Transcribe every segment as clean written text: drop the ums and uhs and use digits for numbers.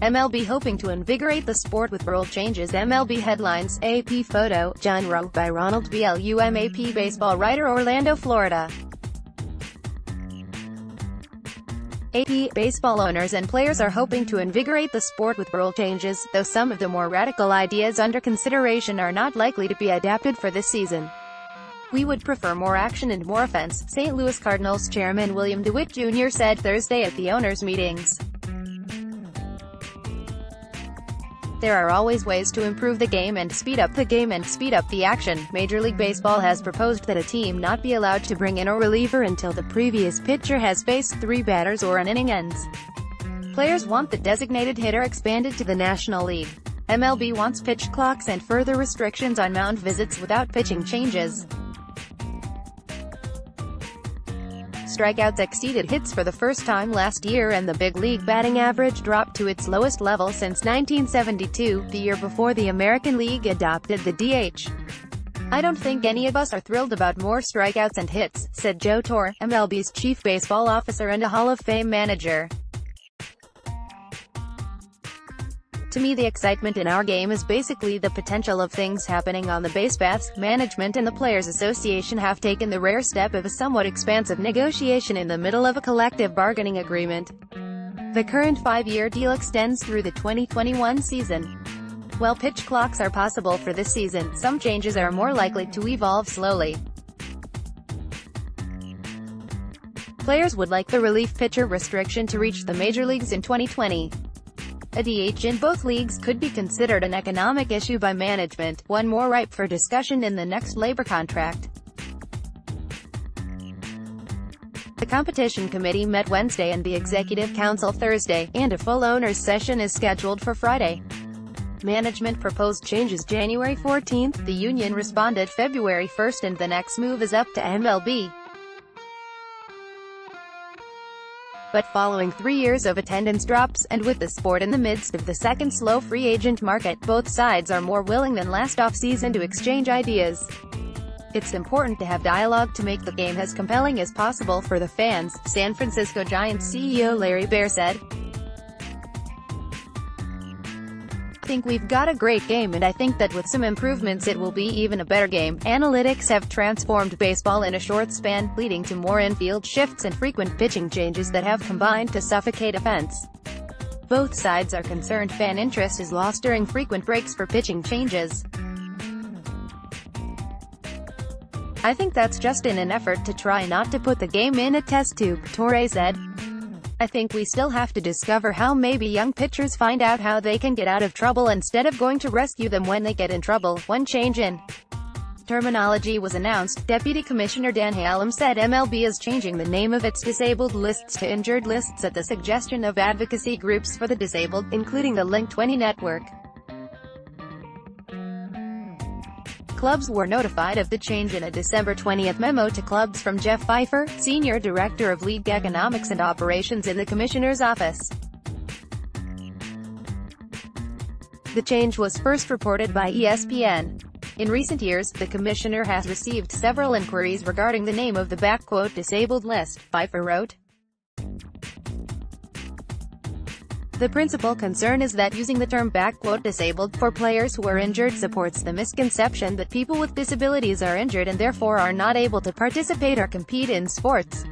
MLB hoping to invigorate the sport with rule changes. MLB Headlines, AP photo, John Raoux, by RONALD. BLUMAP baseball writer, Orlando, Florida. AP, baseball owners and players are hoping to invigorate the sport with rule changes, though some of the more radical ideas under consideration are not likely to be adapted for this season. "We would prefer more action and more offense," St. Louis Cardinals chairman William DeWitt Jr. said Thursday at the owners' meetings. "There are always ways to improve the game and speed up the action." Major League Baseball has proposed that a team not be allowed to bring in a reliever until the previous pitcher has faced 3 batters or an inning ends. Players want the designated hitter expanded to the National League. MLB wants pitch clocks and further restrictions on mound visits without pitching changes. Strikeouts exceeded hits for the first time last year, and the big league batting average dropped to its lowest level since 1972, the year before the American League adopted the DH. "I don't think any of us are thrilled about more strikeouts and hits," said Joe Torre, MLB's chief baseball officer and a Hall of Fame manager. "To me, the excitement in our game is basically the potential of things happening on the base paths." Management and the Players Association have taken the rare step of a somewhat expansive negotiation in the middle of a collective bargaining agreement. The current 5-year deal extends through the 2021 season. While pitch clocks are possible for this season, some changes are more likely to evolve slowly. Players would like the relief pitcher restriction to reach the major leagues in 2020. A DH in both leagues could be considered an economic issue by management, one more ripe for discussion in the next labor contract. The Competition Committee met Wednesday and the Executive Council Thursday, and a full owners' session is scheduled for Friday. Management proposed changes January 14. The union responded February 1, and the next move is up to MLB. But following 3 years of attendance drops, and with the sport in the midst of the second slow free agent market, both sides are more willing than last offseason to exchange ideas. "It's important to have dialogue to make the game as compelling as possible for the fans," San Francisco Giants CEO Larry Baer said. "I think we've got a great game, and I think that with some improvements it will be even a better game. Analytics have transformed baseball in a short span, leading to more infield shifts and frequent pitching changes that have combined to suffocate offense. Both sides are concerned fan interest is lost during frequent breaks for pitching changes. I think that's just in an effort to try not to put the game in a test tube," Torre said. "I think we still have to discover how maybe young pitchers find out how they can get out of trouble instead of going to rescue them when they get in trouble." One change in terminology was announced. Deputy Commissioner Dan Hallam said MLB is changing the name of its disabled lists to injured lists at the suggestion of advocacy groups for the disabled, including the Link 20 network. Clubs were notified of the change in a December 20 memo to clubs from Jeff Pfeiffer, Senior Director of League Economics and Operations in the Commissioner's office. The change was first reported by ESPN. In recent years, the Commissioner has received several inquiries regarding the name of the "disabled list," Pfeiffer wrote. "The principal concern is that using the term "disabled" for players who are injured supports the misconception that people with disabilities are injured and therefore are not able to participate or compete in sports.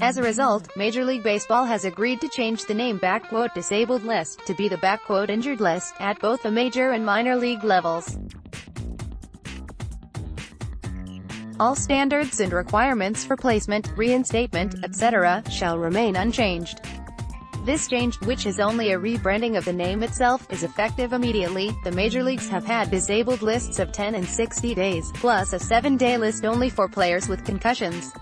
As a result, Major League Baseball has agreed to change the name "disabled list" to be the "injured list" at both the major and minor league levels. All standards and requirements for placement, reinstatement, etc., shall remain unchanged. This change, which is only a rebranding of the name itself, is effective immediately. The major leagues have had disabled lists of 10 and 60 days, plus a 7-day list only for players with concussions.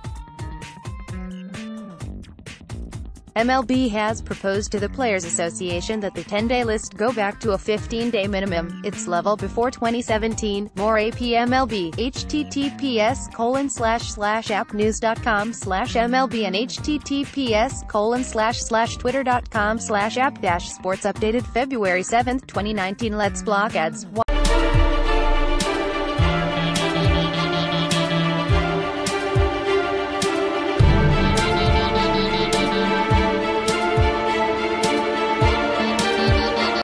MLB has proposed to the Players Association that the 10-day list go back to a 15-day minimum, its level before 2017. More AP MLB, https://appnews.com/MLB and https://twitter.com/app-sports updated February 7, 2019. Let's block ads.